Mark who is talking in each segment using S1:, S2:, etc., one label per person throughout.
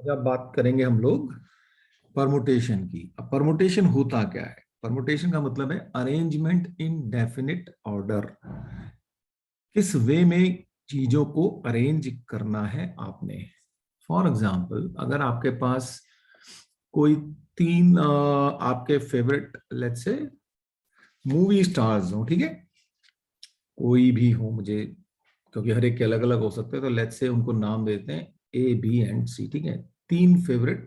S1: अब बात करेंगे हम लोग परमुटेशन की। अब परमुटेशन होता क्या है? परमुटेशन का मतलब है अरेंजमेंट इन डेफिनिट ऑर्डर। किस वे में चीजों को अरेंज करना है आपने। फॉर एग्जाम्पल, अगर आपके पास कोई तीन आपके favourite let's say movie stars हो, ठीक है, कोई भी हो, मुझे क्योंकि हर एक के अलग अलग हो सकते हैं, तो लेट्स से उनको नाम देते हैं ए बी एंड सी, ठीक है। तीन फेवरेट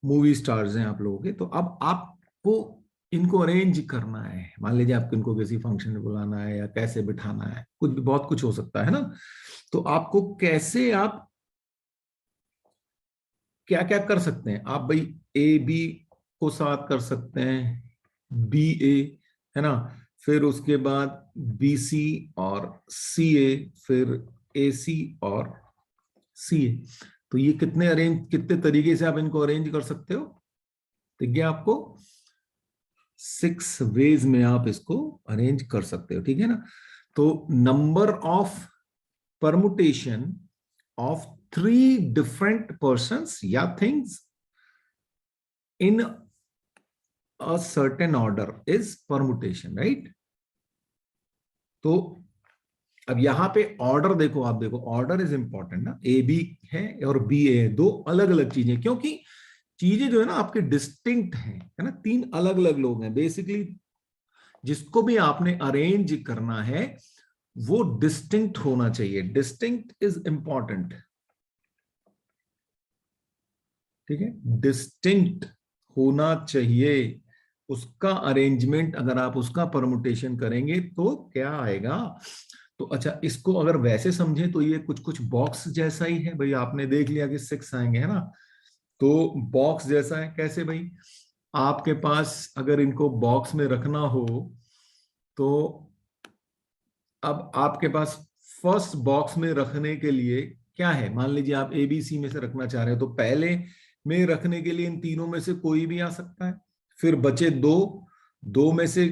S1: मूवी स्टार्स हैं आप लोगों के। तो अब आपको इनको अरेंज करना है। मान लीजिए आपको इनको किसी फंक्शन में बुलाना है या कैसे बिठाना है, कुछ भी, बहुत कुछ हो सकता है ना। तो आपको कैसे, आप क्या क्या कर सकते हैं आप भाई? ए बी को साथ कर सकते हैं, बी ए, है ना, फिर उसके बाद बी सी और सी ए, फिर ए सी और सी ए। तो ये कितने तरीके से आप इनको अरेंज कर सकते हो? ठीक है, आपको 6 वेज में आप इसको अरेंज कर सकते हो, ठीक है ना। तो number of permutation of 3 different persons या things in a certain order is permutation, right. तो अब यहां पे ऑर्डर देखो, आप देखो ऑर्डर इज इंपॉर्टेंट ना। ए बी है और बी ए है, दो अलग अलग चीजें, क्योंकि चीजें जो है ना आपके डिस्टिंक्ट है ना। तीन अलग अलग लोग हैं बेसिकली। जिसको भी आपने अरेंज करना है वो डिस्टिंक्ट होना चाहिए। डिस्टिंक्ट इज इंपॉर्टेंट, ठीक है, डिस्टिंक्ट होना चाहिए। उसका अरेंजमेंट, अगर आप उसका परमुटेशन करेंगे तो क्या आएगा। तो अच्छा, इसको अगर वैसे समझे तो ये कुछ कुछ बॉक्स जैसा ही है भाई। आपने देख लिया कि 6 आएंगे, है ना। तो बॉक्स जैसा है कैसे भाई? आपके पास अगर इनको बॉक्स में रखना हो तो अब आपके पास फर्स्ट बॉक्स में रखने के लिए क्या है? मान लीजिए आप ए बी सी में से रखना चाह रहे हो, तो पहले में रखने के लिए इन तीनों में से कोई भी आ सकता है। फिर बचे दो, दो में से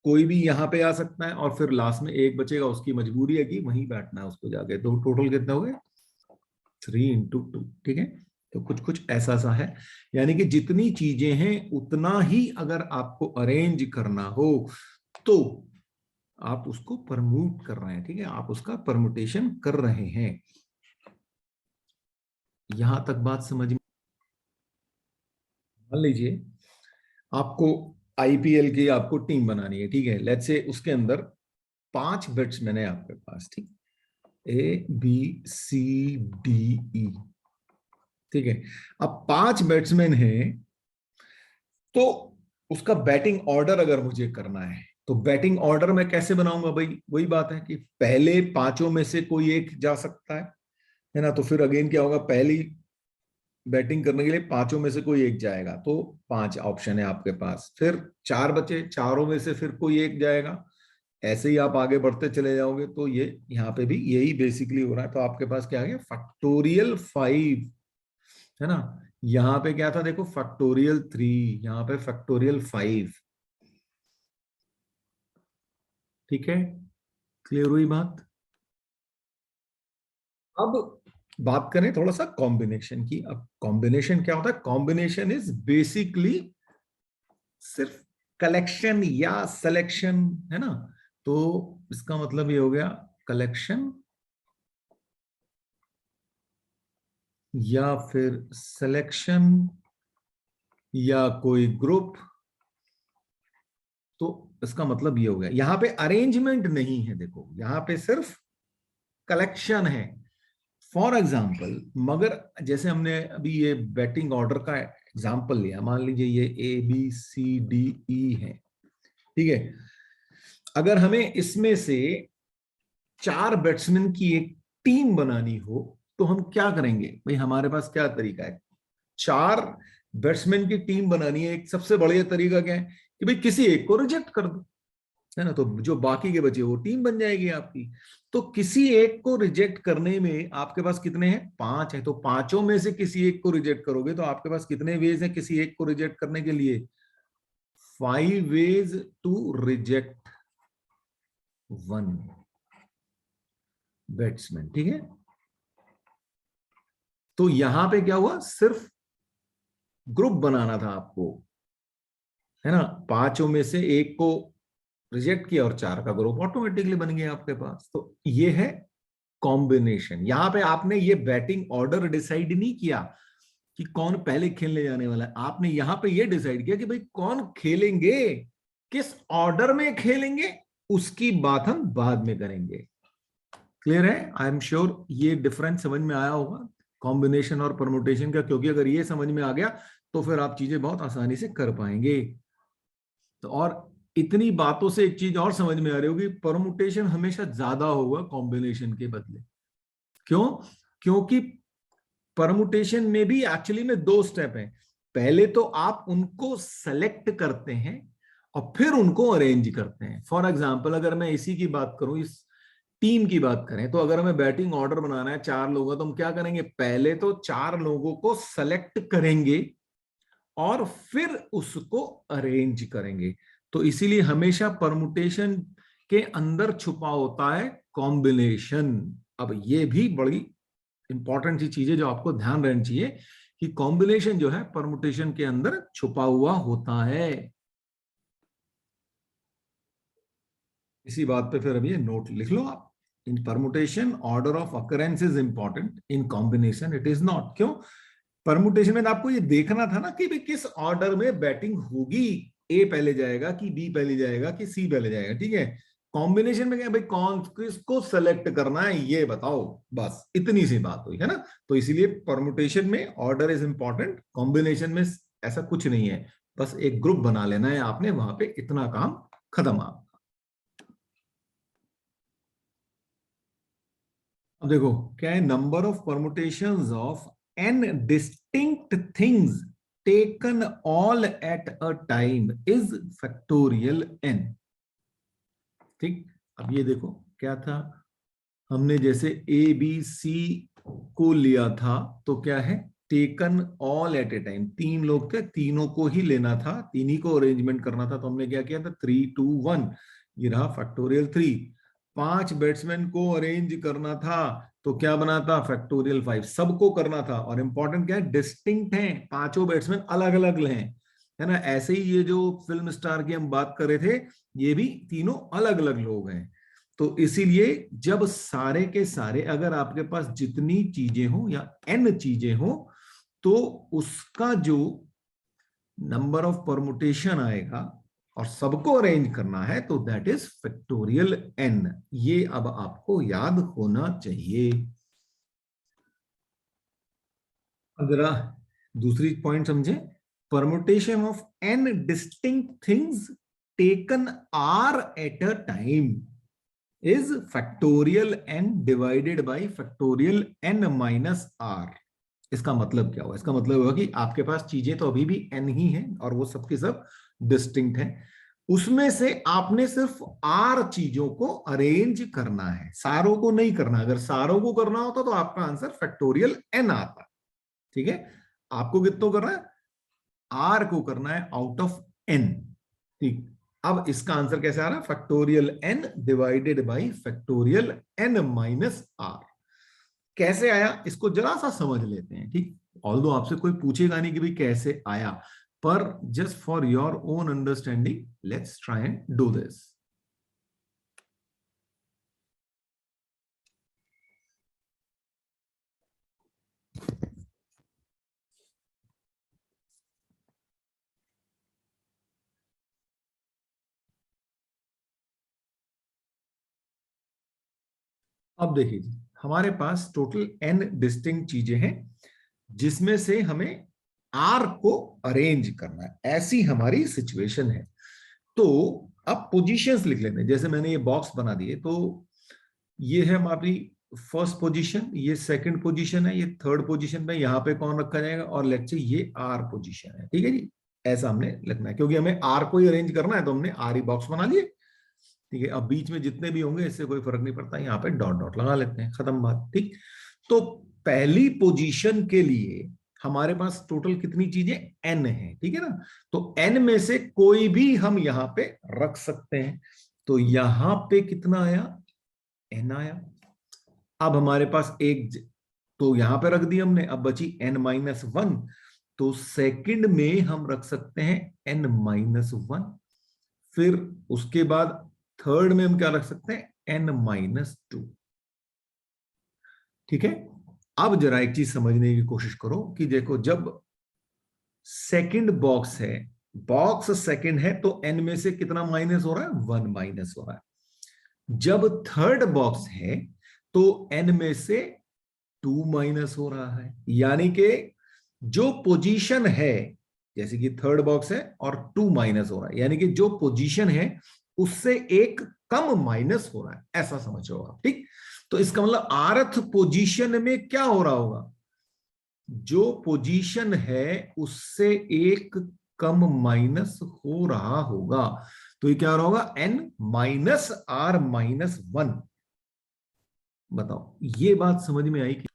S1: कोई भी यहां पे आ सकता है, और फिर लास्ट में एक बचेगा, उसकी मजबूरी है कि वहीं बैठना है उसको जाके। तो टोटल कितने हो गए? 3 × 2, ठीक है। तो कुछ कुछ ऐसा सा है, यानी कि जितनी चीजें हैं उतना ही अगर आपको अरेंज करना हो तो आप उसको परम्यूट कर रहे हैं, ठीक है, आप उसका परमुटेशन कर रहे हैं। यहां तक बात समझ में? मान लीजिए आपको आईपीएल की आपको टीम बनानी है, ठीक है। लेट्स से उसके अंदर 5 बैट्समैन है आपके पास, ठीक, A B C D E, ठीक है। अब 5 बैट्समैन हैं, तो उसका बैटिंग ऑर्डर अगर मुझे करना है तो बैटिंग ऑर्डर मैं कैसे बनाऊंगा भाई? वही बात है कि पहले पांचों में से कोई एक जा सकता है ना। तो फिर अगेन क्या होगा? पहली बैटिंग करने के लिए पांचों में से कोई एक जाएगा, तो 5 ऑप्शन है आपके पास। फिर 4 बचे, चारों में से फिर कोई एक जाएगा। ऐसे ही आप आगे बढ़ते चले जाओगे। तो ये यहाँ पे भी यही बेसिकली हो रहा है। तो आपके पास क्या आ गया? फैक्टोरियल 5, है ना। यहाँ पे क्या था देखो? फैक्टोरियल 3, यहाँ पे फैक्टोरियल 5, ठीक है। क्लियर हुई बात? अब बात करें थोड़ा सा कॉम्बिनेशन की। अब कॉम्बिनेशन क्या होता है? कॉम्बिनेशन इज बेसिकली सिर्फ कलेक्शन या सिलेक्शन, है ना। तो इसका मतलब ये हो गया कलेक्शन या फिर सिलेक्शन या कोई ग्रुप। तो इसका मतलब ये हो गया, यहां पे अरेंजमेंट नहीं है, देखो यहां पे सिर्फ कलेक्शन है। फॉर एग्जाम्पल, मगर जैसे हमने अभी ये बैटिंग ऑर्डर का एग्जाम्पल लिया, मान लीजिए ये A B C D E है, ठीक है। अगर हमें इसमें से 4 बैट्समैन की एक टीम बनानी हो तो हम क्या करेंगे भाई? हमारे पास क्या तरीका है? 4 बैट्समैन की टीम बनानी है, एक सबसे बढ़िया तरीका क्या है कि भाई किसी एक को रिजेक्ट कर दो, है ना। तो जो बाकी के बचे वो टीम बन जाएगी आपकी। तो किसी एक को रिजेक्ट करने में आपके पास कितने हैं? 5 है। तो पांचों में से किसी एक को रिजेक्ट करोगे तो आपके पास कितने वेज हैं किसी एक को रिजेक्ट करने के लिए? 5 वेज टू रिजेक्ट 1 बैट्समैन, ठीक है। तो यहां पे क्या हुआ, सिर्फ ग्रुप बनाना था आपको, है ना, पांचों में से एक को रिजेक्ट किया और चार का ग्रुप ऑटोमेटिकली बन गया आपके पास। तो ये है कॉम्बिनेशन। यहां पे आपने ये बैटिंग ऑर्डर डिसाइड नहीं किया कि कौन पहले खेलने जाने वाला है, आपने यहां पे ये डिसाइड किया कि भाई कौन खेलेंगे, किस ऑर्डर में खेलेंगे, उसकी बात हम बाद में करेंगे। क्लियर है? आई एम श्योर ये डिफरेंस समझ में आया होगा कॉम्बिनेशन और परमुटेशन का, क्योंकि अगर ये समझ में आ गया तो फिर आप चीजें बहुत आसानी से कर पाएंगे। तो और इतनी बातों से एक चीज और समझ में आ रही होगी, परमुटेशन हमेशा ज्यादा होगा कॉम्बिनेशन के बदले। क्यों? क्योंकि परमुटेशन में भी एक्चुअली में दो स्टेप हैं। पहले तो आप उनको सेलेक्ट करते हैं और फिर उनको अरेंज करते हैं। फॉर एग्जाम्पल अगर मैं इसी की बात करूं, इस टीम की बात करें, तो अगर हमें बैटिंग ऑर्डर बनाना है चार लोगों का, तो हम क्या करेंगे, पहले तो चार लोगों को सेलेक्ट करेंगे और फिर उसको अरेंज करेंगे। तो इसीलिए हमेशा परमुटेशन के अंदर छुपा होता है कॉम्बिनेशन। अब ये भी बड़ी इंपॉर्टेंट सी चीज है जो आपको ध्यान रहनी चाहिए कि कॉम्बिनेशन जो है परमुटेशन के अंदर छुपा हुआ होता है। इसी बात पे फिर अभी नोट लिख लो आप। In permutation order of occurrence is important, in combination it is not. क्यों? परमुटेशन में आपको ये देखना था ना कि भाई किस ऑर्डर में बैटिंग होगी, ए पहले जाएगा कि बी पहले जाएगा कि सी पहले जाएगा, ठीक है। कॉम्बिनेशन में क्या भाई, कौन किसको सेलेक्ट करना है ये बताओ, बस इतनी सी बात हुई है ना। तो इसीलिए परमुटेशन में ऑर्डर इज इंपॉर्टेंट, कॉम्बिनेशन में ऐसा कुछ नहीं है, बस एक ग्रुप बना लेना है आपने, वहां पे इतना काम खत्म। आप अब देखो क्या है, number of permutations of n distinct things taken all at a time is factorial n। ठीक, अब ये देखो क्या था, हमने जैसे ए बी सी को लिया था, तो क्या है, taken all at a time, तीन लोग थे, तीनों को ही लेना था, तीन ही को अरेंजमेंट करना था, तो हमने क्या किया था, 3 2 1, ये रहा फैक्टोरियल 3। पांच बैट्समैन को अरेंज करना था, तो क्या बना था, फैक्टोरियल 5। सबको करना था, और इंपॉर्टेंट क्या है, डिस्टिंक्ट हैं, पांचों बैट्समैन अलग अलग हैं, है ना। ऐसे ही ये जो फिल्म स्टार की हम बात कर रहे थे, ये भी तीनों अलग अलग लोग हैं। तो इसीलिए जब सारे के सारे, अगर आपके पास जितनी चीजें हो या n चीजें हो, तो उसका जो नंबर ऑफ परमुटेशन आएगा और सबको अरेंज करना है, तो दैट इज फैक्टोरियल n। ये अब आपको याद होना चाहिए। जरा दूसरी पॉइंट समझे, permutation of n distinct things taken r at a time is factorial n divided by factorial n minus r। इसका मतलब क्या हुआ, इसका मतलब हुआ कि आपके पास चीजें तो अभी भी n ही हैं और वो सबके सब डिस्टिंक्ट हैं, उसमें से आपने सिर्फ r चीजों को अरेंज करना है, सारों को नहीं करना। अगर सारों को करना होता तो आपका आंसर फैक्टोरियल n आता, ठीक है। आपको कितना करना है, r को करना है आउट ऑफ n, ठीक। अब इसका आंसर कैसे आ रहा है, factorial n divided by factorial n minus r. कैसे आया इसको जरा सा समझ लेते हैं, ठीक। ऑल्दो आपसे कोई पूछेगा नहीं कि भाई कैसे आया, पर just for your own understanding let's try and do this. अब देखिए जी, हमारे पास टोटल n डिस्टिंक्ट चीजें हैं, जिसमें से हमें r को अरेंज करना है, ऐसी हमारी सिचुएशन है। तो अब पोजीशंस लिख लेते हैं, जैसे मैंने ये बॉक्स बना दिए, तो ये है हमारी फर्स्ट पोजीशन, ये सेकंड पोजीशन है, ये थर्ड पोजीशन में यहाँ पे कौन रखा जाएगा, और लेट्स से ये आर पोजीशन है, ठीक है जी। ऐसा हमने लिखना है, क्योंकि हमें आर को ही अरेंज करना है, तो हमने आर ही बॉक्स बना लिए, ठीक है। अब बीच में जितने भी होंगे इससे कोई फर्क नहीं पड़ता, यहाँ पे डॉट डॉट लगा लेते हैं, खत्म बात, ठीक। तो पहली पोजीशन के लिए हमारे पास टोटल कितनी चीजें, n है, ठीक है ना। तो n में से कोई भी हम यहाँ पे रख सकते हैं, तो यहां पे कितना आया, n आया। अब हमारे पास एक तो यहां पे रख दी हमने, अब बची n-1, तो सेकंड में हम रख सकते हैं n-1, फिर उसके बाद थर्ड में हम क्या रख सकते हैं n-2। ठीक है। अब जरा एक चीज समझने की कोशिश करो कि देखो, जब सेकंड बॉक्स है, बॉक्स सेकंड है, तो n में से कितना माइनस हो रहा है, 1 माइनस हो रहा है। जब थर्ड बॉक्स है तो n में से 2 माइनस हो रहा है, यानी कि जो पोजीशन है, जैसे कि थर्ड बॉक्स है और 2 माइनस हो रहा है, यानी कि जो पोजीशन है उससे एक कम माइनस हो रहा है, ऐसा समझ लो आप। ठीक, तो इसका मतलब आरथ पोजीशन में क्या हो रहा होगा, जो पोजीशन है उससे एक कम माइनस हो रहा होगा, तो ये क्या होगा, n-r-1। बताओ, ये बात समझ में आई कि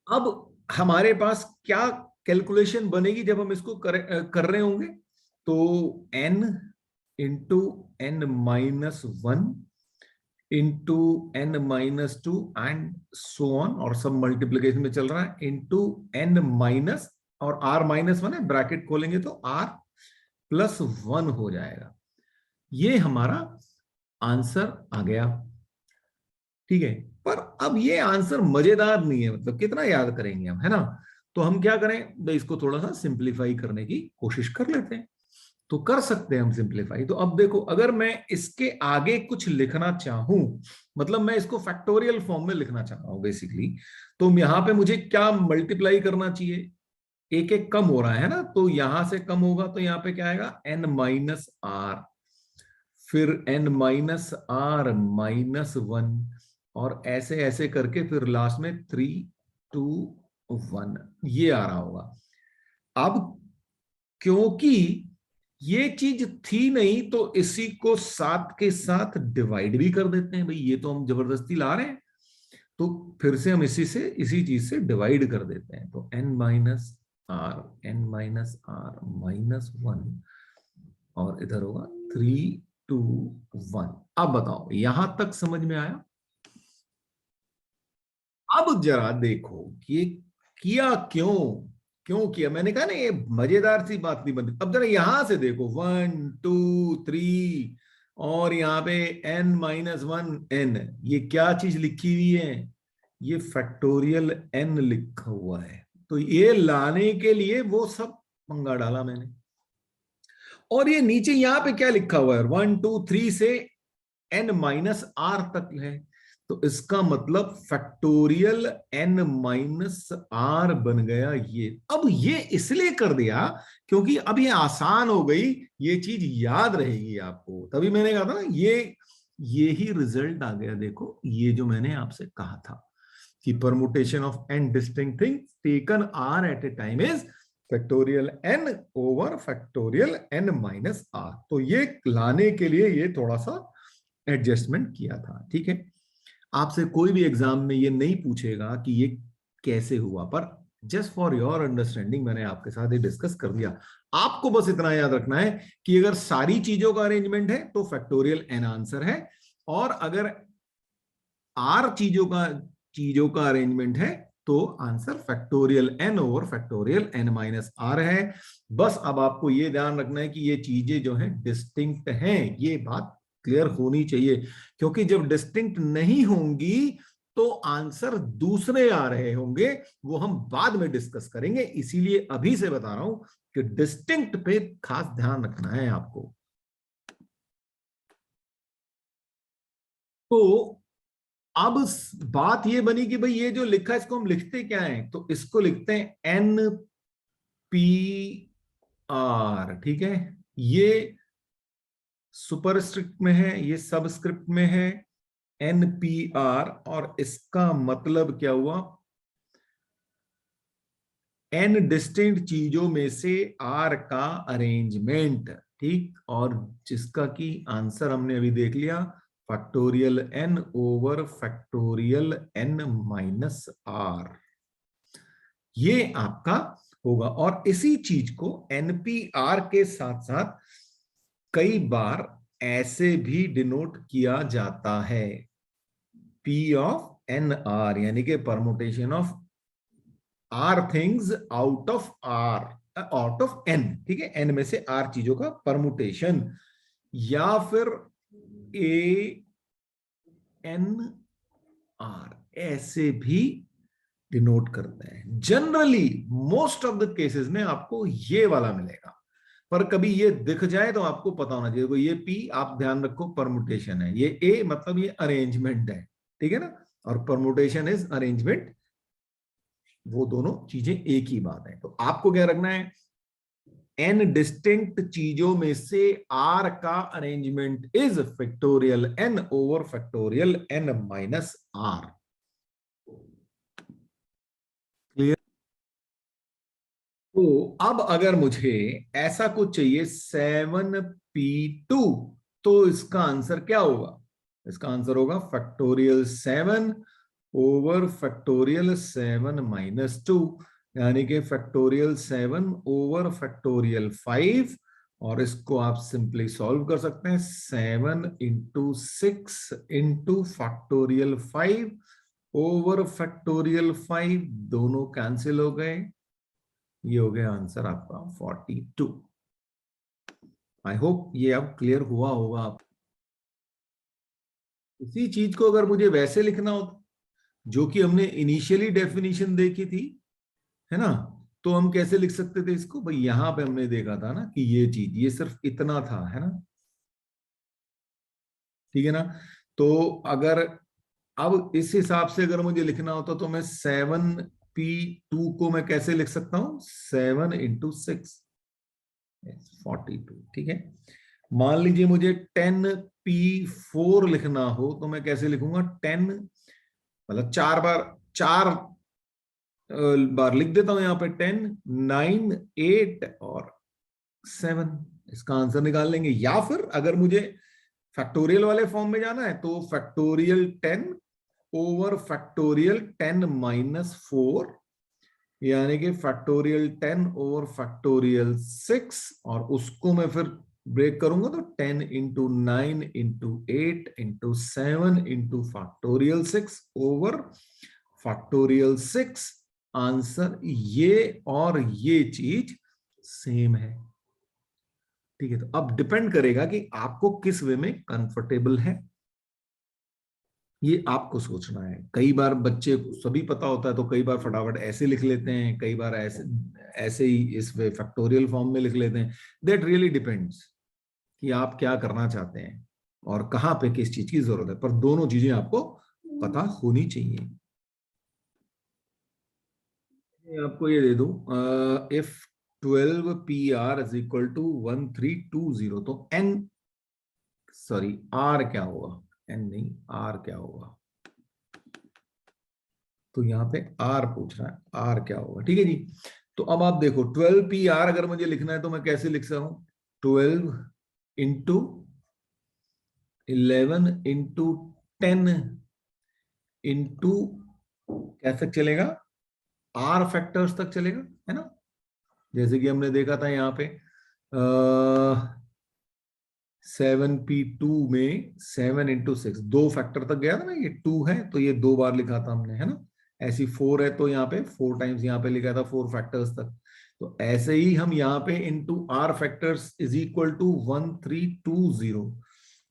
S1: अब हमारे पास क्या कैलकुलेशन बनेगी जब हम इसको कर रहे होंगे, तो n into n-1 into n-2 and so on, और सब मल्टीप्लीकेशन में चल रहा है, इंटू n- और r-1 है, ब्रैकेट खोलेंगे तो r+1 हो जाएगा। ये हमारा आंसर आ गया। ठीक है, पर अब ये आंसर मजेदार नहीं है, मतलब कितना याद करेंगे हम, है ना। तो हम क्या करें, तो इसको थोड़ा सा सिंप्लीफाई करने की कोशिश कर लेते हैं। तो कर सकते हैं हम सिंप्लीफाई। तो अब देखो, अगर मैं इसके आगे कुछ लिखना चाहूं, मतलब मैं इसको फैक्टोरियल फॉर्म में लिखना चाह रहा हूं बेसिकली, तो यहां पे मुझे क्या मल्टीप्लाई करना चाहिए, एक एक कम हो रहा है ना, तो यहां से कम होगा तो यहां पे क्या आएगा, n-r, फिर n-r-1, और ऐसे ऐसे करके फिर लास्ट में 3, 2, 1 ये आ रहा होगा। अब क्योंकि ये चीज थी नहीं, तो इसी को 7 के साथ डिवाइड भी कर देते हैं, भाई ये तो हम जबरदस्ती ला रहे हैं, तो फिर से हम इसी चीज से डिवाइड कर देते हैं, तो n-r-1, और इधर होगा 3, 2, 1। अब बताओ, यहां तक समझ में आया। अब जरा देखो कि ये किया क्यों, क्यों किया, मैंने कहा ना ये मजेदार सी बात नहीं बनती। अब जरा यहां से देखो, 1, 2, 3, और यहाँ पे n-1 ये क्या चीज लिखी हुई है, ये फैक्टोरियल n लिखा हुआ है। तो ये लाने के लिए वो सब पंगा डाला मैंने। और ये नीचे यहां पे क्या लिखा हुआ है, 1, 2, 3 से n-r तक है, तो इसका मतलब फैक्टोरियल n-r बन गया ये। अब ये इसलिए कर दिया क्योंकि अब ये आसान हो गई, ये चीज याद रहेगी आपको, तभी मैंने कहा था ना, ये ही रिजल्ट आ गया। देखो, ये जो मैंने आपसे कहा था कि permutation of n distinct things taken r at a time is factorial n over factorial n-r। तो ये लाने के लिए ये थोड़ा सा एडजस्टमेंट किया था। ठीक है, आपसे कोई भी एग्जाम में ये नहीं पूछेगा कि ये कैसे हुआ, पर जस्ट फॉर योर अंडरस्टैंडिंग मैंने आपके साथ ये डिस्कस कर दिया। आपको बस इतना याद रखना है कि अगर सारी चीजों का अरेंजमेंट है तो फैक्टोरियल n आंसर है, और अगर r चीजों का अरेंजमेंट है तो answer factorial n over factorial n-r है। बस अब आपको ये ध्यान रखना है कि ये चीजें जो है डिस्टिंक्ट हैं, ये बात क्लियर होनी चाहिए, क्योंकि जब डिस्टिंक्ट नहीं होंगी तो आंसर दूसरे आ रहे होंगे, वो हम बाद में डिस्कस करेंगे। इसीलिए अभी से बता रहा हूं कि डिस्टिंक्ट पे खास ध्यान रखना है आपको। तो अब बात ये बनी कि भाई ये जो लिखा है इसको हम लिखते क्या है, तो इसको लिखते हैं NPR। ठीक है, ये सुपरस्क्रिप्ट में है, ये सबस्क्रिप्ट में है, NPR, और इसका मतलब क्या हुआ, n डिस्टिंक्ट चीजों में से r का अरेंजमेंट। ठीक, और जिसका की आंसर हमने अभी देख लिया, factorial n over factorial n-r, ये आपका होगा। और इसी चीज को NPR के साथ साथ कई बार ऐसे भी डिनोट किया जाता है, P ऑफ एन आर, यानी कि permutation of r things out of r, out of n, ठीक है, एन में से आर चीजों का परमुटेशन, या फिर ए एन आर, ऐसे भी डिनोट करते हैं। Generally most of the cases में आपको ये वाला मिलेगा, पर कभी ये दिख जाए तो आपको पता होना चाहिए। ये पी आप ध्यान रखो परमुटेशन है, ये ए मतलब ये अरेंजमेंट है, ठीक है ना, और परमुटेशन इज अरेंजमेंट, वो दोनों चीजें एक ही बात है। तो आपको क्या रखना है, एन डिस्टिंक्ट चीजों में से आर का arrangement is factorial n over factorial n minus r. Clear? तो अब अगर मुझे ऐसा कुछ चाहिए 7p2, तो इसका आंसर क्या होगा? इसका आंसर होगा फैक्टोरियल 7 ओवर फैक्टोरियल 7 माइनस 2, यानी कि फैक्टोरियल 7 ओवर फैक्टोरियल 5, और इसको आप सिंपली सॉल्व कर सकते हैं 7 into 6 into factorial 5 over factorial 5, दोनों कैंसिल हो गए, ये हो गया आंसर आपका 42। आई होप ये अब क्लियर हुआ होगा आप। इसी चीज को अगर मुझे वैसे लिखना होता जो कि हमने इनिशियली डेफिनेशन देखी थी, है ना, तो हम कैसे लिख सकते थे इसको? भाई यहां पे हमने देखा था ना कि ये चीज, ये सिर्फ इतना था, है ना, ठीक है ना। तो अगर अब इस हिसाब से अगर मुझे लिखना होता तो मैं 7p2 को मैं कैसे लिख सकता हूं? 7 इंटू 6, 42, ठीक है। मान लीजिए मुझे 10p4 लिखना हो तो मैं कैसे लिखूंगा? 10 मतलब 4 बार लिख देता हूं यहां पे, 10 9 8 और 7, इसका आंसर निकाल लेंगे। या फिर अगर मुझे फैक्टोरियल वाले फॉर्म में जाना है तो फैक्टोरियल 10 ओवर फैक्टोरियल 10 माइनस 4, यानी कि फैक्टोरियल 10 ओवर फैक्टोरियल 6, और उसको मैं फिर ब्रेक करूंगा तो 10 into 9 into 8 into 7 into factorial 6 over factorial 6। Answer ये और ये चीज सेम है, ठीक है। तो अब डिपेंड करेगा कि आपको किस वे में कंफर्टेबल है, ये आपको सोचना है। कई बार बच्चे को सभी पता होता है तो कई बार फटाफट ऐसे लिख लेते हैं, कई बार ऐसे ऐसे ही इस वे फैक्टोरियल फॉर्म में लिख लेते हैं। दैट रियली डिपेंड्स कि आप क्या करना चाहते हैं और कहाँ पे किस चीज की जरूरत है, पर दोनों चीजें आपको पता होनी चाहिए। आपको ये दे दूं, if 12pr is equal to 1320, तो n, सॉरी r क्या होगा? n नहीं, r क्या होगा? तो यहाँ पे r पूछ रहा है, r क्या होगा, ठीक है जी। तो अब आप देखो 12pr अगर मुझे लिखना है तो मैं कैसे लिख सकता हूं? 12 इंटू 11 इंटू 10 इंटू, कैसे चलेगा? r फैक्टर्स तक चलेगा, है ना, जैसे कि हमने देखा था यहाँ पे 7p2 में 7 इंटू 6 दो फैक्टर तक गया था ना, ये 2 है तो ये 2 बार लिखा था हमने, है ना। ऐसी 4 है तो यहाँ पे 4 टाइम्स यहाँ पे लिखा था 4 फैक्टर्स तक। तो ऐसे ही हम यहाँ पे into r factors is equal to 1320।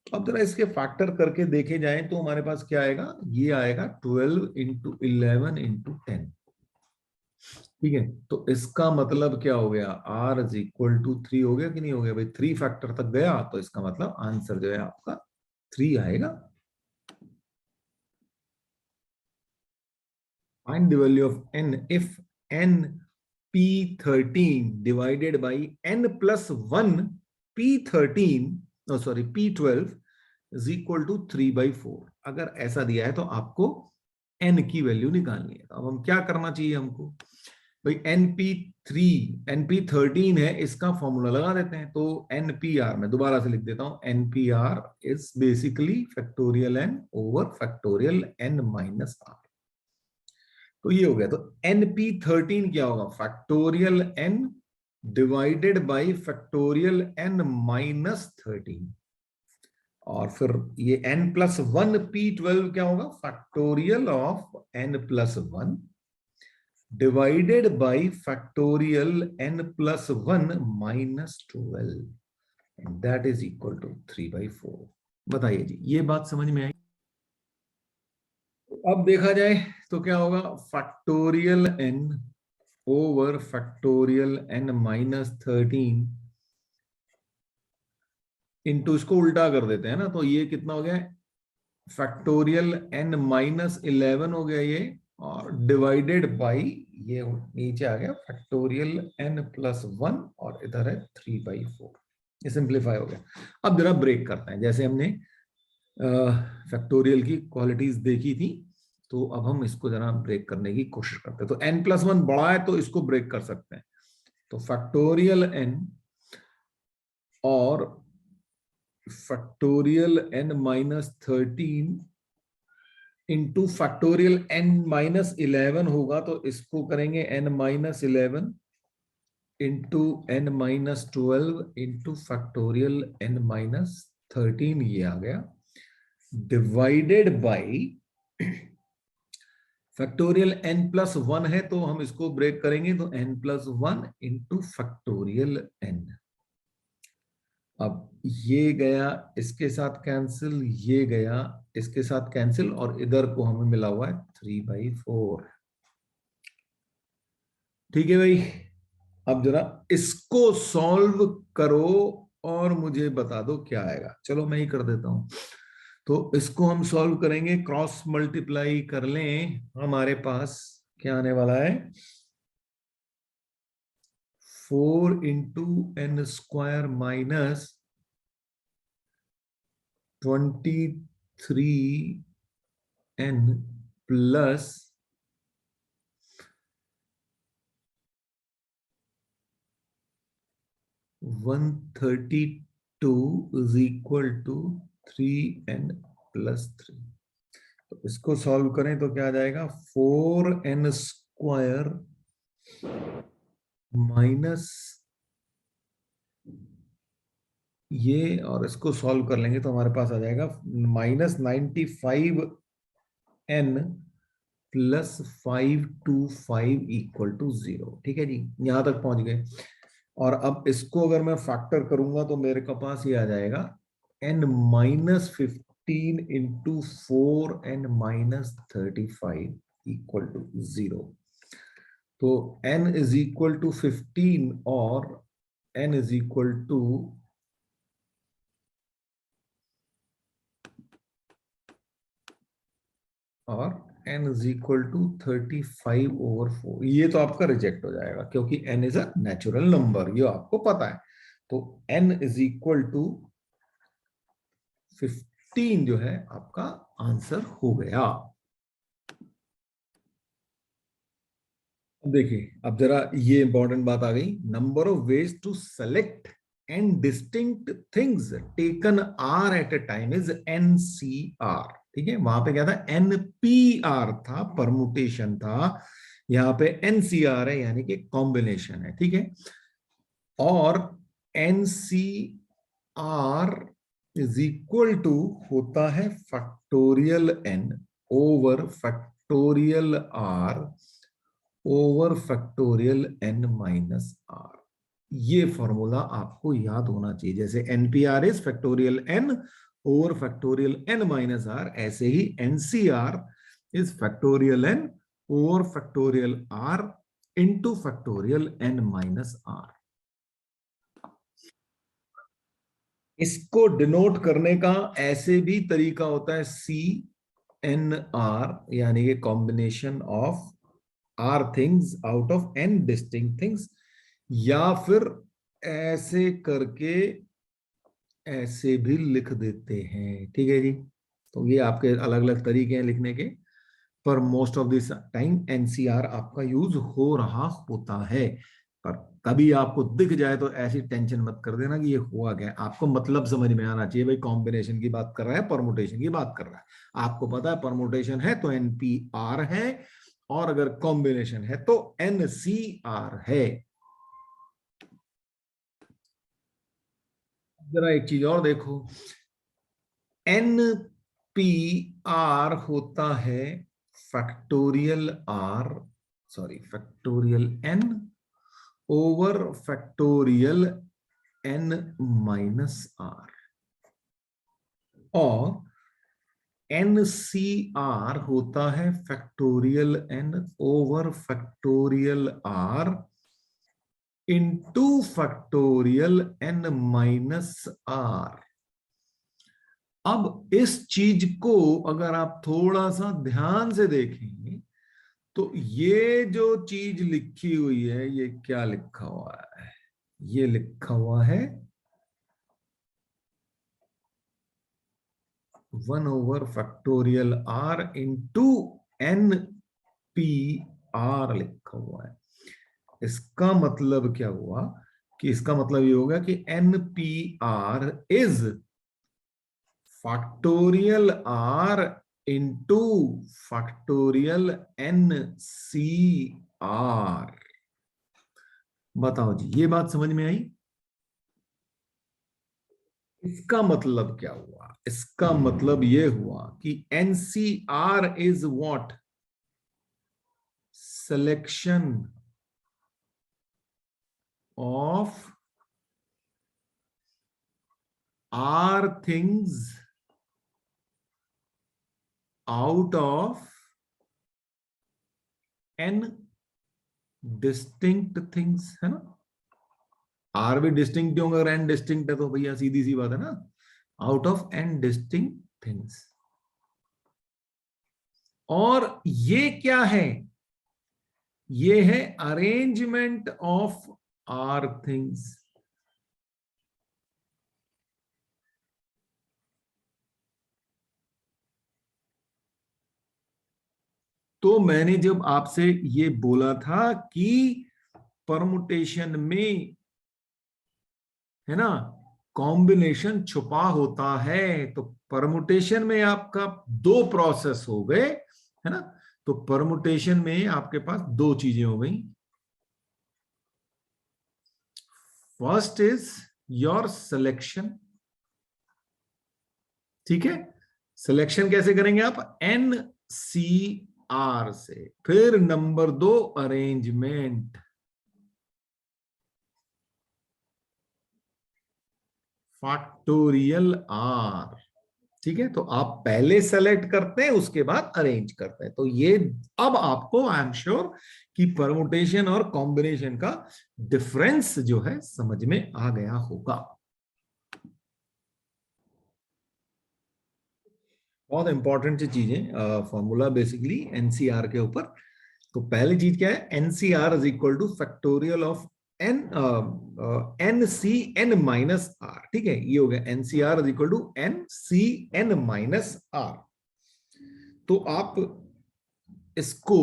S1: अब जरा इसके फैक्टर करके देखे जाए तो हमारे पास क्या आएगा? ये आएगा 12 इंटू 11 इंटू 10, ठीक है। तो इसका मतलब क्या हो गया? r इज इक्वल टू 3 हो गया कि नहीं हो गया भाई? 3 फैक्टर तक गया तो इसका मतलब आंसर जो है आपका 3 आएगा। Find the value of n if n p13 divided by n plus 1 p13, sorry p12 is equal to 3/4। अगर ऐसा दिया है तो आपको n की वैल्यू निकालनी है। तो अब हम क्या करना चाहिए हमको? भाई NP13 है, इसका फॉर्मूला लगा देते हैं। तो NPR मैं दोबारा से लिख देता हूं, NPR is basically factorial n over factorial n minus r। तो ये हो गया। तो NP13 क्या होगा? Factorial n divided by factorial n minus 13। और फिर ये n+1 p12 क्या होगा, factorial of n+1 divided by factorial n+1 -12 and that is equal to 3/4। बताइए जी, ये बात समझ में आई? अब देखा जाए तो क्या होगा, factorial n over factorial n-13 into, इसको उल्टा कर देते हैं ना, तो ये कितना हो गया, फैक्टोरियल n-11 हो गया ये, और डिवाइडेड बाई ये नीचे आ गया फैक्टोरियल n+1 और इधर है 3/4। ये सिंप्लीफाई हो गया। अब जरा ब्रेक करते हैं, जैसे हमने फैक्टोरियल की क्वालिटीज देखी थी, तो अब हम इसको जरा ब्रेक करने की कोशिश करते हैं। तो n+1 बड़ा है तो इसको ब्रेक कर सकते हैं, तो फैक्टोरियल n और factorial n-13 into factorial n-11 होगा, तो इसको करेंगे n-11 into n-12 into factorial n-13, ये आ गया, डिवाइडेड बाई फैक्टोरियल n+1 है तो हम इसको ब्रेक करेंगे, तो n+1 इंटू फैक्टोरियल n। अब ये गया इसके साथ कैंसिल, ये गया इसके साथ कैंसिल, और इधर को हमें मिला हुआ है 3/4। ठीक है भाई, अब जरा इसको सॉल्व करो और मुझे बता दो क्या आएगा। चलो मैं ही कर देता हूं। तो इसको हम सॉल्व करेंगे, क्रॉस मल्टीप्लाई कर लें, हमारे पास क्या आने वाला है, 4 into n² minus 23n plus 132 is equal to 3n+3। तो इसको सॉल्व करें तो क्या आ जाएगा, 4n² माइनस ये, और इसको सॉल्व कर लेंगे तो हमारे पास आ जाएगा -95n प्लस 525 इक्वल टू 0। ठीक है जी, यहां तक पहुंच गए। और अब इसको अगर मैं फैक्टर करूंगा तो मेरे के पास ये आ जाएगा n-15 into 4n-35 equal to 0। तो n इज इक्वल टू 15 और n इज इक्वल टू और n इज इक्वल टू 35/4। ये तो आपका रिजेक्ट हो जाएगा क्योंकि n is a natural number, ये आपको पता है। तो n इज इक्वल टू 15 जो है आपका आंसर हो गया। अब देखिए, अब जरा ये इंपॉर्टेंट बात आ गई, number of ways to select and distinct things taken r at a time is NCR। ठीक है, वहां पे क्या था, NPR था, परमुटेशन था, यहाँ पे NCR है यानी कि कॉम्बिनेशन है। ठीक है, और NCR इज इक्वल टू होता है factorial n over factorial r over factorial n-r। ये फॉर्मूला आपको याद होना चाहिए, जैसे NPR is factorial n over factorial n-r, ऐसे ही NCR is factorial n over factorial r into factorial n-r। इसको डिनोट करने का ऐसे भी तरीका होता है, CNR, यानी कि combination of R things out of n distinct things, या फिर ऐसे करके ऐसे भी लिख देते हैं। ठीक है जी, तो ये आपके अलग अलग तरीके हैं लिखने के, पर most of this time NCR आपका यूज हो रहा होता है। पर कभी आपको दिख जाए तो ऐसी टेंशन मत कर देना कि ये हुआ क्या, आपको मतलब समझ में आना चाहिए, भाई कॉम्बिनेशन की बात कर रहा है, परमुटेशन की बात कर रहा है। आपको पता है परमुटेशन है तो NPR है, और अगर कॉम्बिनेशन है तो NCR है। जरा एक चीज और देखो, एन पी आर होता है factorial r, sorry factorial n over factorial n minus r, और एन सी आर होता है factorial n over factorial r into factorial n minus r. अब इस चीज को अगर आप थोड़ा सा ध्यान से देखेंगे तो ये जो चीज लिखी हुई है, ये क्या लिखा हुआ है? ये लिखा हुआ है 1 over factorial r into n p r लिखा हुआ है। इसका मतलब क्या हुआ कि इसका मतलब ये होगा कि n p r is factorial r into factorial n c r. बताओ जी, ये बात समझ में आई? इसका मतलब क्या हुआ? इसका मतलब ये हुआ कि NCR is what? Selection of r things out of n distinct things, है ना? आर भी डिस्टिंक्ट होंगे अगर एन डिस्टिंक्ट है तो भैया सीधी सी बात है ना, out of n distinct things. और ये क्या है? ये है अरेंजमेंट ऑफ आर थिंग्स। तो मैंने जब आपसे ये बोला था कि परमुटेशन में, है ना, कॉम्बिनेशन छुपा होता है, तो परमुटेशन में आपका दो प्रोसेस हो गए, है ना? तो परमुटेशन में आपके पास दो चीजें हो गई। फर्स्ट इज योर सिलेक्शन, ठीक है? सिलेक्शन कैसे करेंगे आप? एन सी आर से। फिर नंबर दो, अरेंजमेंट, फैक्टोरियल आर। ठीक है, तो आप पहले सेलेक्ट करते हैं, उसके बाद अरेंज करते हैं। तो ये अब आपको आई एम श्योर कि परमुटेशन और कॉम्बिनेशन का डिफरेंस जो है समझ में आ गया होगा। बहुत इंपॉर्टेंट सी चीजें, फॉर्मूला बेसिकली एनसीआर के ऊपर। तो पहली चीज क्या है? NCR is equal to factorial of n n c n minus r. ठीक है, ये हो गया NCR is equal to n c n minus r. तो आप इसको,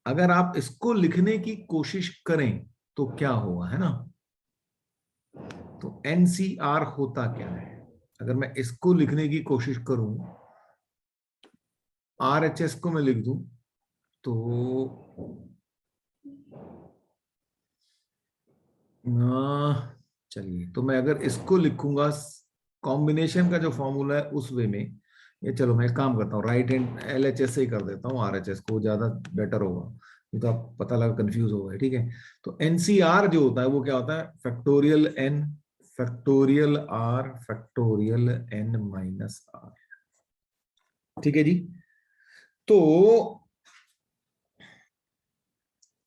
S1: अगर आप इसको लिखने की कोशिश करें तो क्या होगा, है ना? तो एनसीआर होता क्या है? अगर मैं इसको लिखने की कोशिश करूं, आरएचएस को मैं लिख दूं, तो चलिए, तो मैं अगर इसको लिखूंगा कॉम्बिनेशन का जो फॉर्मूला है उस वे में, ये चलो मैं एक काम करता हूँ, राइट हैंड एलएचएस से ही कर देता हूँ, आरएचएस को ज्यादा बेटर होगा, नहीं तो आप पता लगा कंफ्यूज हो गए। ठीक है, तो एनसीआर जो होता है वो क्या होता है? Factorial n factorial r factorial n minus r. ठीक है जी। तो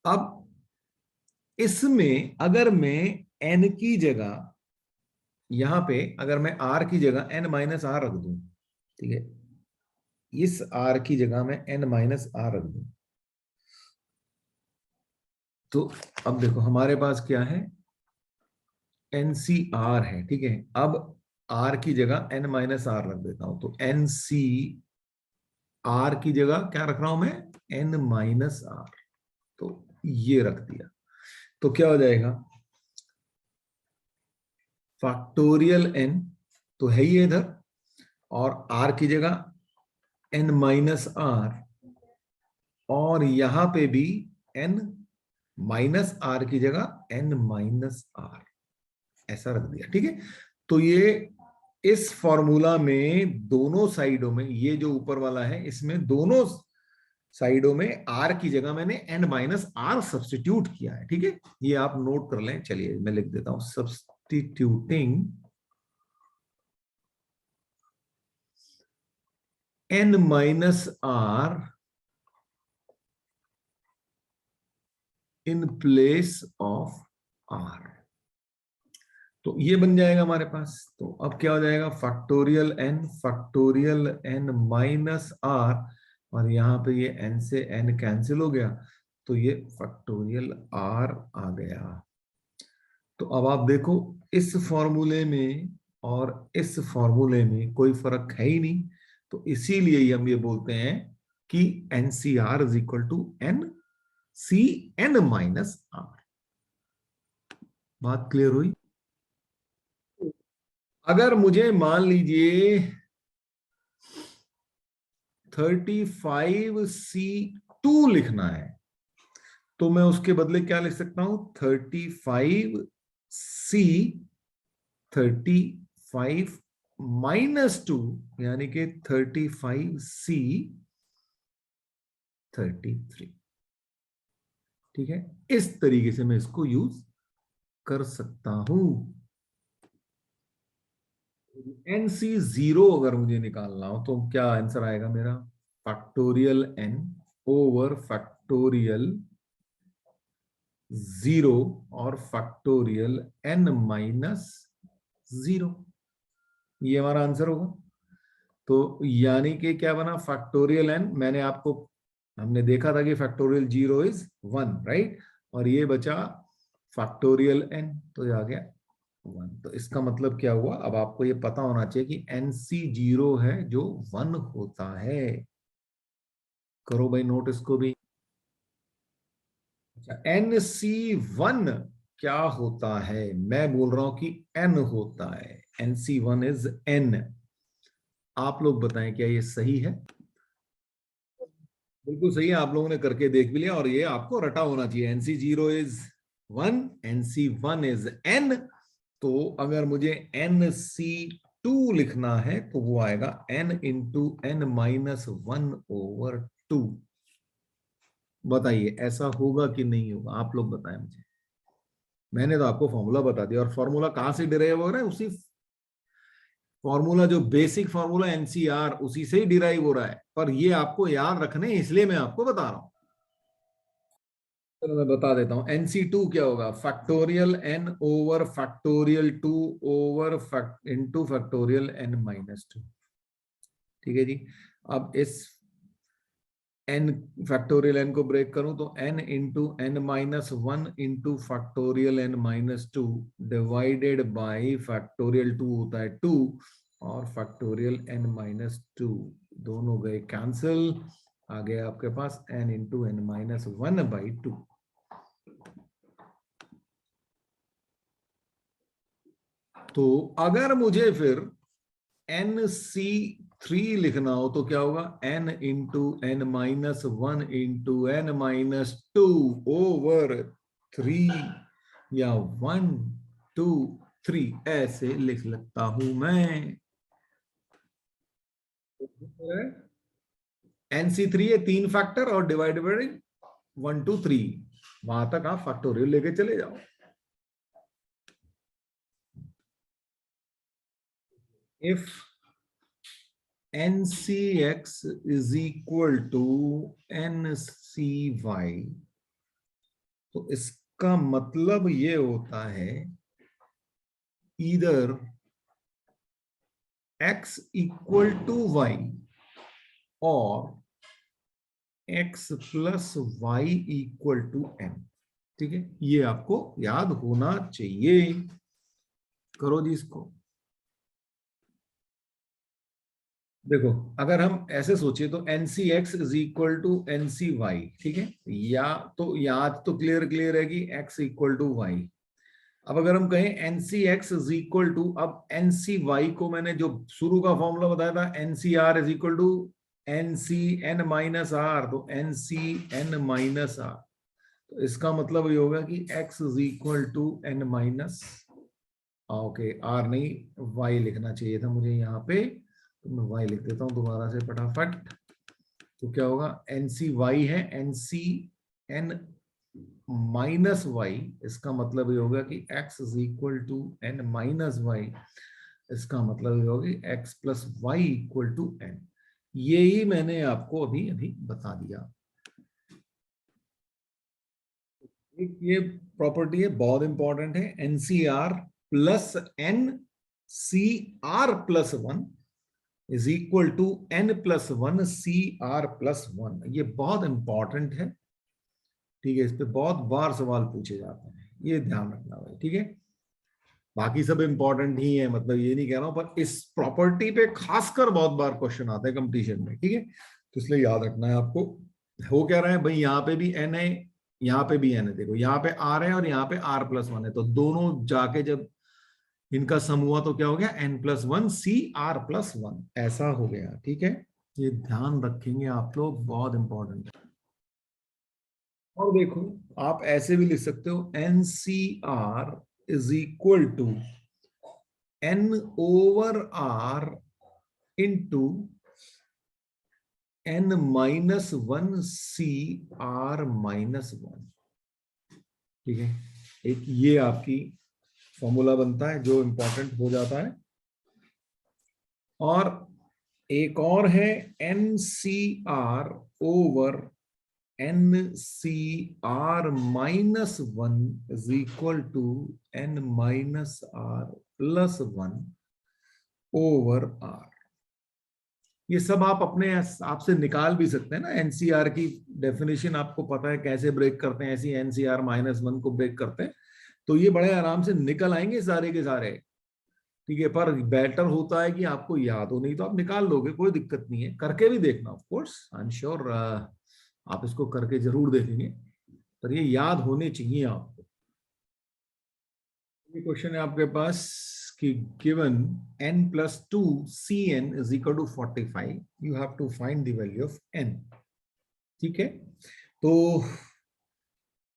S1: अब इसमें अगर मैं एन की जगह, यहां पे अगर मैं आर की जगह एन माइनस आर रख दूं, ठीक है, इस आर की जगह मैं एन माइनस आर रख दूं, तो अब देखो हमारे पास क्या है? एनसीआर है। ठीक है, अब आर की जगह एन माइनस आर रख देता हूं, तो एन सी आर की जगह क्या रख रहा हूं मैं? N minus r. तो ये रख दिया, तो क्या हो जाएगा? फैक्टोरियल एन तो है ही इधर, और आर की जगह एन माइनस आर, और यहां पे भी एन माइनस आर की जगह एन माइनस आर, ऐसा रख दिया। ठीक है, तो ये इस फॉर्मूला में दोनों साइडों में, ये जो ऊपर वाला है इसमें दोनों साइडों में आर की जगह मैंने एन माइनस आर सब्सटीट्यूट किया है। ठीक है, ये आप नोट कर लें। चलिए मैं लिख देता हूं, substituting n minus r in place of r. तो ये बन जाएगा हमारे पास। तो अब क्या हो जाएगा, फैक्टोरियल एन माइनस आर, और यहाँ पे ये n से n कैंसिल हो गया, तो ये फैक्टोरियल r आ गया। तो अब आप देखो, इस फॉर्मूले में और इस फॉर्मूले में कोई फर्क है ही नहीं, तो इसीलिए हम ये बोलते हैं कि NCR is equal to NCN minus r. बात क्लियर हुई? अगर मुझे मान लीजिए 35C2 लिखना है, तो मैं उसके बदले क्या लिख सकता हूं, 35 माइनस 2, यानी कि 35C33। ठीक है, इस तरीके से मैं इसको यूज कर सकता हूं। NC0 अगर मुझे निकालना हो तो क्या आंसर आएगा मेरा, फैक्टोरियल n ओवर फैक्टोरियल 0 और फैक्टोरियल n माइनस 0, ये हमारा आंसर होगा। तो यानी कि क्या बना, फैक्टोरियल n, मैंने आपको, हमने देखा था कि फैक्टोरियल 0 इज 1, राइट, और ये बचा फैक्टोरियल n, तो ये आ गया 1। तो इसका मतलब क्या हुआ, अब आपको ये पता होना चाहिए कि NC0 है जो 1 होता है। करो भाई नोट इसको भी। अच्छा, NC1 क्या होता है, मैं बोल रहा हूं कि n होता है, NC1 इज n। आप लोग बताएं क्या ये सही है? बिल्कुल सही है, आप लोगों ने करके देख भी लिया, और ये आपको रटा होना चाहिए। NC0 is 1, NC1 is n। तो अगर मुझे NC2 लिखना है तो वो आएगा n इंटू n माइनस 1/2। बताइए ऐसा होगा कि नहीं होगा, आप लोग बताएं मुझे। मैंने तो आपको फॉर्मूला बता दिया, और फॉर्मूला कहां से डिराइव हो रहा है, उसी फॉर्मूला, जो बेसिक फॉर्मूला NCR, उसी से ही डिराइव हो रहा है, पर ये आपको याद रखने, इसलिए मैं आपको बता रहा हूं। चलो मैं बता देता हूं, NC2 क्या होगा, factorial n over factorial 2 over into factorial n minus 2। ठीक है जी। अब इस n फैक्टोरियल n को ब्रेक करूं तो n into n minus 1 into factorial n minus 2 divided by factorial 2 होता है 2, और फैक्टोरियल n माइनस 2 दोनों गए कैंसिल, आ गया आपके पास n इंटू n माइनस 1/2। तो अगर मुझे फिर NC3 लिखना हो तो क्या होगा, n into n minus 1 into n minus 2 over 3, या 1 2 3 ऐसे लिख लगता हूं मैं। NC3 है 3 फैक्टर और डिवाइड बाई 1 2 3, वहां तक आप फैक्टोरियल लेके चले जाओ। If NCX is equal to NCY, तो इसका मतलब ये होता है इधर X इक्वल टू Y और X plus Y equal to M। ठीक है, ये आपको याद होना चाहिए। करो जी इसको। देखो, अगर हम ऐसे सोचे तो NCX is equal to NCY, ठीक है, या तो याद तो क्लियर है कि X इक्वल टू Y। अब अगर हम कहें NCX इज इक्वल टू, अब NCY को मैंने जो शुरू का फॉर्मूला बताया था, NCR is equal to NCN minus r, तो NCN माइनस आर, तो इसका मतलब ये होगा कि X is equal to N minus okay, r नहीं वाई लिखना चाहिए था मुझे यहाँ पे, तो मैं वाई लिख देता हूँ दोबारा से फटाफट। तो क्या होगा, एन सी वाई है, n c n minus y, इसका मतलब ये होगा कि x is equal to n minus y, इसका मतलब ये होगा कि x plus y equal to n. ये ही मैंने आपको अभी अभी बता दिया। एक ये प्रॉपर्टी है बहुत इंपॉर्टेंट है, NCR plus n c r plus one is equal to n plus one c r plus one. ये बहुत इंपॉर्टेंट है, ठीक है, इस पे बहुत बार सवाल पूछे जाते हैं, ये ध्यान रखना भाई, ठीक है। बाकी सब इंपॉर्टेंट ही है, मतलब ये नहीं कह रहा हूं, पर इस प्रॉपर्टी पे खासकर बहुत बार क्वेश्चन आते हैं कंपटीशन में, ठीक है, तो इसलिए याद रखना है आपको। हो क्या रहा है भाई, यहाँ पे भी एन है, यहाँ पे भी एन है, देखो यहाँ पे आर है और यहाँ पे आर प्लस वन है, तो दोनों जाके जब इनका सम हुआ तो क्या हो गया, n plus one c r plus one, ऐसा हो गया, ठीक है। ये ध्यान रखेंगे आप लोग, बहुत इंपॉर्टेंट है। और देखो, आप ऐसे भी लिख सकते हो, n c r is equal to n over r into n minus one c r minus one, ठीक है। एक ये आपकी फॉर्मूला बनता है जो इंपॉर्टेंट हो जाता है। और एक और है n c r over n c r minus one is equal to n minus r plus one over r. ये सब आप अपने आप से निकाल भी सकते हैं ना, एनसीआर की डेफिनेशन आपको पता है कैसे ब्रेक करते हैं, ऐसी एनसीआर माइनस वन को ब्रेक करते हैं, तो ये बड़े आराम से निकल आएंगे सारे के सारे, ठीक है। पर बेटर होता है कि आपको याद हो, नहीं तो आप निकाल लोगे, कोई दिक्कत नहीं है, करके भी देखना, of course I am sure आप इसको करके जरूर देखेंगे, पर ये याद होने चाहिए आपको। ये क्वेश्चन है आपके पास कि given n plus 2 cn is equal to 45, you have to find the value of n, ठीक है। तो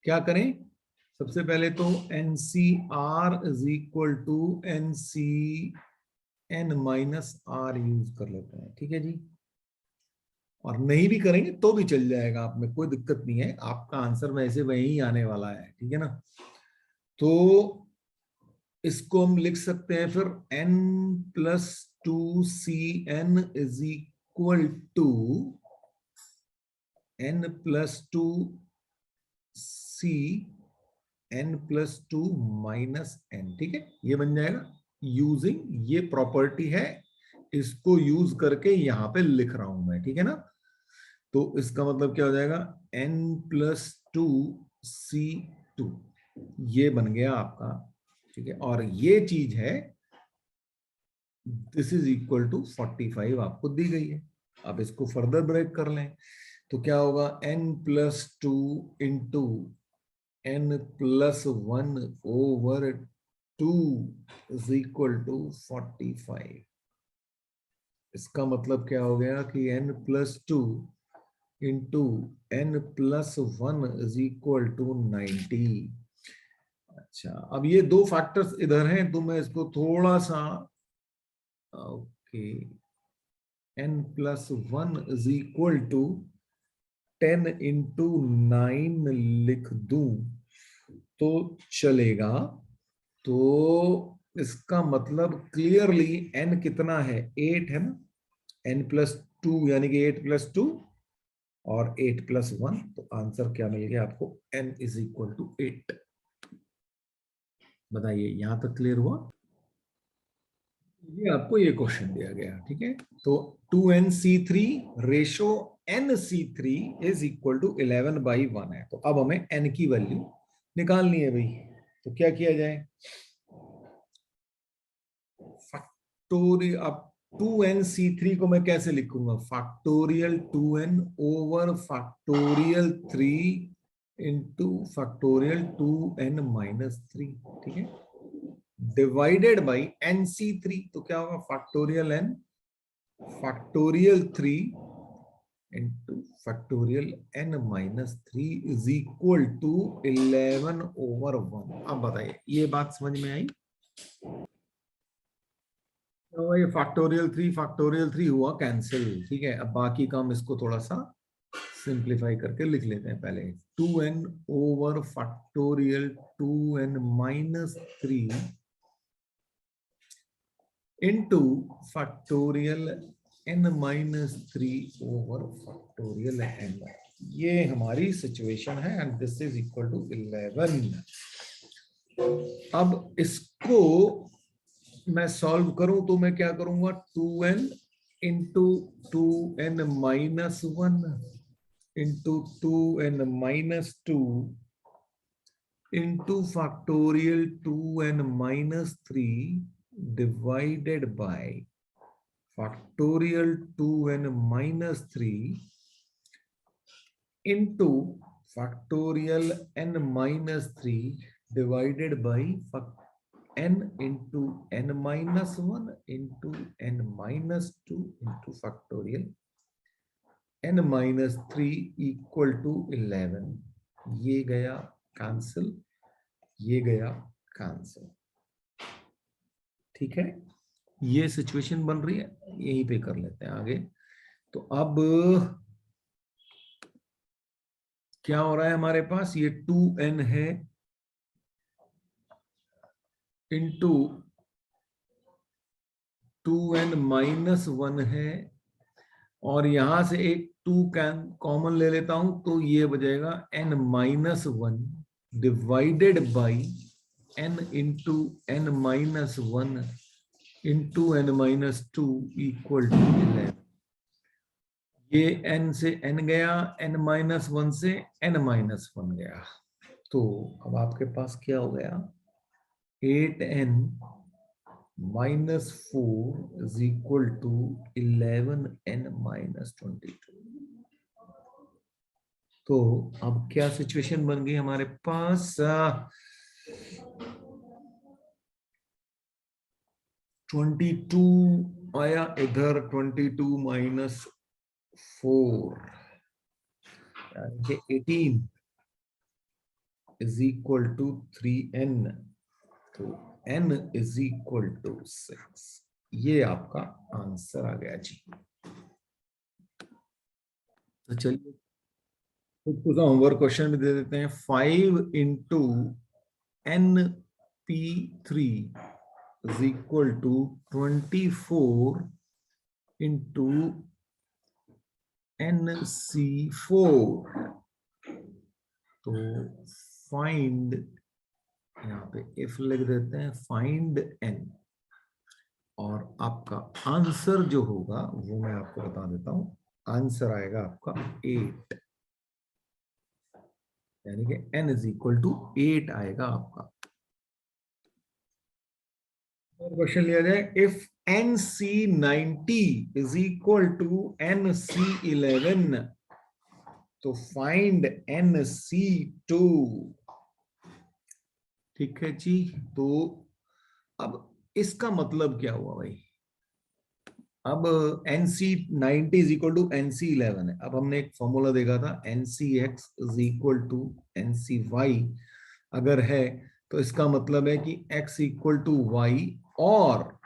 S1: क्या करें, सबसे पहले तो n c r is equal to n c n minus r use कर लेते हैं, ठीक है जी। और नहीं भी करेंगे तो भी चल जाएगा, आप में कोई दिक्कत नहीं है, आपका आंसर वैसे वही आने वाला है, ठीक है ना। तो इसको हम लिख सकते हैं फिर n plus two c n is equal to n plus two c n plus two minus n, ठीक है, ये बन जाएगा यूजिंग, ये प्रॉपर्टी है, इसको यूज करके यहां पे लिख रहा हूं मैं, ठीक है ना। तो इसका मतलब क्या हो जाएगा, n plus two c two, ये बन गया आपका, ठीक है। और ये चीज है, दिस इज इक्वल टू 45 आपको दी गई है। अब इसको फर्दर ब्रेक कर लें, तो क्या होगा, n plus two into n plus one over two is equal to 45। इसका मतलब क्या हो गया कि n plus two into n plus one is equal to 90। अच्छा, अब ये दो फैक्टर्स इधर हैं, तो मैं इसको थोड़ा सा, okay, n plus one is equal to 10 into 9 लिख दूं तो चलेगा। तो इसका मतलब क्लियरली n कितना है, 8 है ना, n प्लस टू यानी कि 8 प्लस टू और 8 प्लस वन, तो आंसर क्या मिल गया आपको, n इज इक्वल टू 8। बताइए यहां तक क्लियर हुआ। ये आपको ये क्वेश्चन दिया गया, ठीक है। तो 2nc3 ratio nc3 is equal to 11/1 है, तो अब हमें n की वैल्यू निकालनी है भाई। तो क्या किया जाए, फैक्टोरियल, अब 2nc3 को मैं कैसे लिखूंगा, factorial 2n over factorial 3 into factorial 2n minus 3, ठीक है, डिवाइडेड बाई nc3, तो क्या होगा, factorial n factorial 3 into factorial n minus 3 is equal to 11/1। अब बताइए ये बात समझ में आई। तो ये फैक्टोरियल थ्री हुआ कैंसिल। ठीक है, अब बाकी का हम इसको थोड़ा सा सिंप्लीफाई करके लिख लेते हैं। पहले 2n over factorial 2n-3 into factorial n-3 over factorial n। ये हमारी सिचुएशन है and this is equal to 11। अब इसको मैं सॉल्व करूं तो मैं क्या करूंगा, 2n into 2n-1 into 2n-2 into factorial 2n-3 divided by factorial 2n-3 into factorial n-3 divided by n into n-1 into n-2 into factorial n-3 equal to 11। ये गया कैंसिल, ये गया कैंसिल। ठीक है, ये सिचुएशन बन रही है, यहीं पे कर लेते हैं आगे। तो अब क्या हो रहा है हमारे पास, ये 2n है इंटू 2n-1 है, और यहां से एक 2 कैन कॉमन ले लेता हूं तो ये बचेगा n-1 divided by n into n-1 into n-2 equal to 11। ये n से n गया, n-1 से n-1 गया, तो अब आपके पास क्या हो गया, 8n -4 is equal to 11n -22। तो अब क्या सिचुएशन बन गई हमारे पास, 22 आया इधर, 22 -4 यानी कि 18 is equal to 3n। तो n is equal to 6। ये आपका आंसर आ गया जी। तो चलिए कुछ होमवर्क क्वेश्चन भी दे देते हैं। 5 into np3 is equal to 24 into nc4। तो फाइंड, यहाँ पे इफ लिख देते हैं, फाइंड n, और आपका आंसर जो होगा वो मैं आपको बता देता हूं। आंसर आएगा आपका 8, यानी कि n इज इक्वल टू 8 आएगा आपका। क्वेश्चन लिया जाए, if nc90 is equal to nc11 तो फाइंड nc2। ठीक है जी। तो अब इसका मतलब क्या हुआ भाई, अब nc90 is equal to nc11 है। अब हमने एक फॉर्मूला देखा था, ncx is equal to ncy अगर है तो इसका मतलब है कि x इक्वल टू y और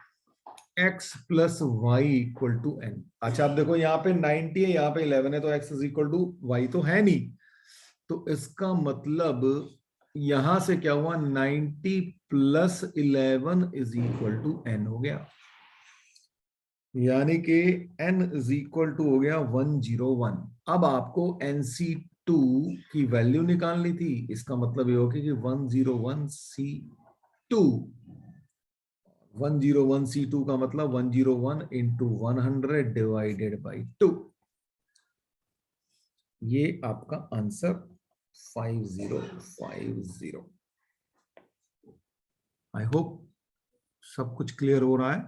S1: x plus y equal to n। अच्छा, अब देखो यहाँ पे 90 है, यहाँ पे 11 है, तो x is equal to y तो है नहीं, तो इसका मतलब यहां से क्या हुआ, 90 plus 11 is equal to n हो गया, यानी कि n इज इक्वल टू हो गया 101। अब आपको nc2 की वैल्यू निकालनी थी, इसका मतलब ये हो गया कि 101c2। 101c2 का मतलब 101 इंटू 100 डिवाइडेड बाई 2। ये आपका आंसर 5050। आई होप सब कुछ क्लियर हो रहा है।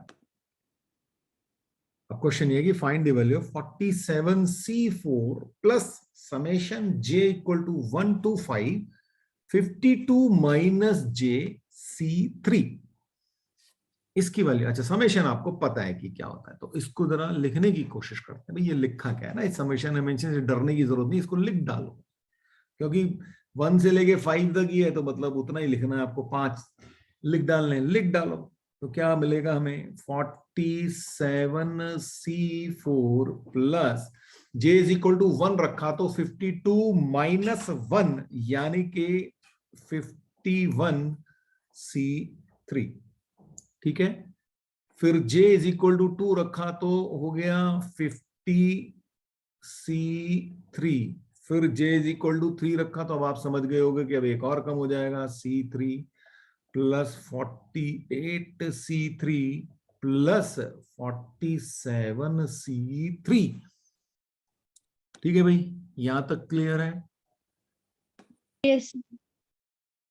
S1: अब क्वेश्चन ये कि find the value of 47c4 plus summation j equal to 1 to 5 52 minus jc3। इसकी वैल्यू, अच्छा समेशन आपको पता है कि क्या होता है, तो इसको जरा लिखने की कोशिश करते हैं। भाई ये लिखा क्या है ना, इस समेशन मेंशन से डरने की जरूरत नहीं, इसको लिख डालो, क्योंकि 1 से लेके 5 तक ही है तो मतलब उतना ही लिखना है आपको। 5 लिख डालो। तो क्या मिलेगा हमें 47C4 plus J is equal to 1 रखा तो 52 माइनस 1 यानी कि 51C3। ठीक है, फिर J इज इक्वल टू 2 रखा तो हो गया 50C3। फिर J इज इक्वल टू 3 रखा तो अब आप समझ गए होंगे कि अब एक और कम हो जाएगा C3 plus 48C3 plus 47C3। ठीक है भाई, यहां तक क्लियर है?
S2: यस।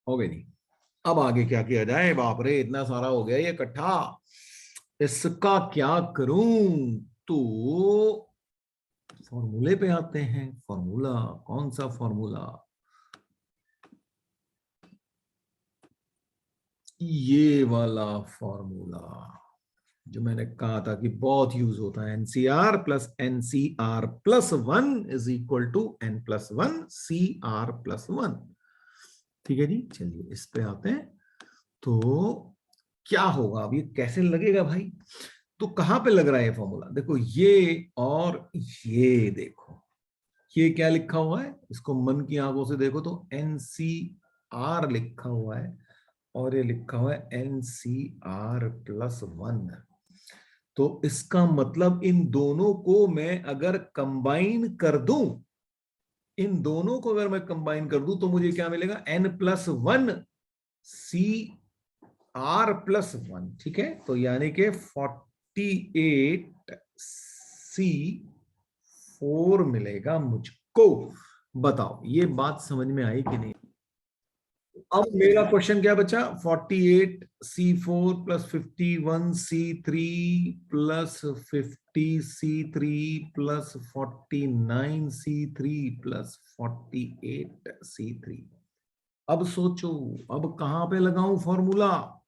S1: हो गई नहीं? अब आगे क्या किया जाए? बाप रे, इतना सारा हो गया ये इकट्ठा, इसका क्या करूं? तो फॉर्मूले पे आते हैं। फॉर्मूला कौन सा फॉर्मूला? ये वाला फॉर्मूला जो मैंने कहा था कि बहुत यूज होता है, NCR plus NCR plus 1 is equal to n plus 1 CR plus 1। ठीक है जी, चलिए इस पे आते हैं। तो क्या होगा अब, ये कैसे लगेगा भाई? तो कहां पे लग रहा है ये फॉर्मूला? देखो ये और ये, देखो ये क्या लिखा हुआ है, इसको मन की आंखों से देखो तो NCR लिखा हुआ है और ये लिखा हुआ है NCR प्लस 1। तो इसका मतलब इन दोनों को मैं अगर कंबाइन कर दूं, इन दोनों को अगर मैं कंबाइन कर दूं तो मुझे क्या मिलेगा? N+1 CR plus 1। ठीक है, तो यानी कि 48C4 मिलेगा मुझको। बताओ ये बात समझ में आई कि नहीं? अब मेरा क्वेश्चन क्या बचा? 48C4 plus 51C3 plus 50C3 plus 49C3 plus 48C3। अब सोचो, अब कहां पे लगाऊं फॉर्मूला?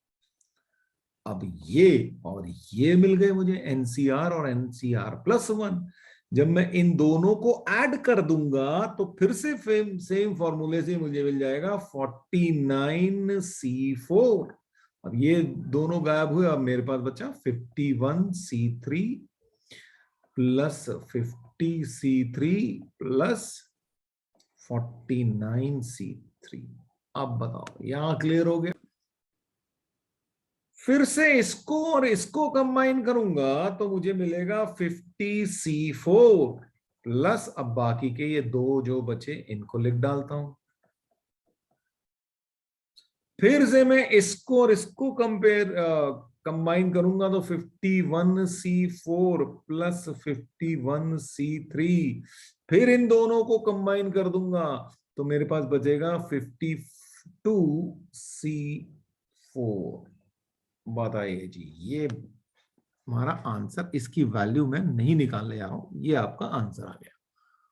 S1: अब ये और ये मिल गए मुझे, एनसीआर और एनसीआर प्लस 1। जब मैं इन दोनों को ऐड कर दूंगा तो फिर से सेम फॉर्मूले से मुझे मिल जाएगा 49C4। अब ये दोनों गायब हुए, अब मेरे पास बचा 51C3 plus 50C3 plus 49C3। अब बताओ, यहां क्लियर हो गया? फिर से इसको और इसको कंबाइन करूंगा तो मुझे मिलेगा 50C4 प्लस, अब बाकी के ये दो जो बचे इनको लिख डालता हूं। फिर से मैं इसको और इसको कंबाइन करूंगा तो 51C4 प्लस 51C3। फिर इन दोनों को कंबाइन कर दूंगा तो मेरे पास बचेगा 52C4। बताइए जी, ये हमारा आंसर, इसकी वैल्यू मैं नहीं निकालने जा रहा हूं, ये आपका आंसर आ गया।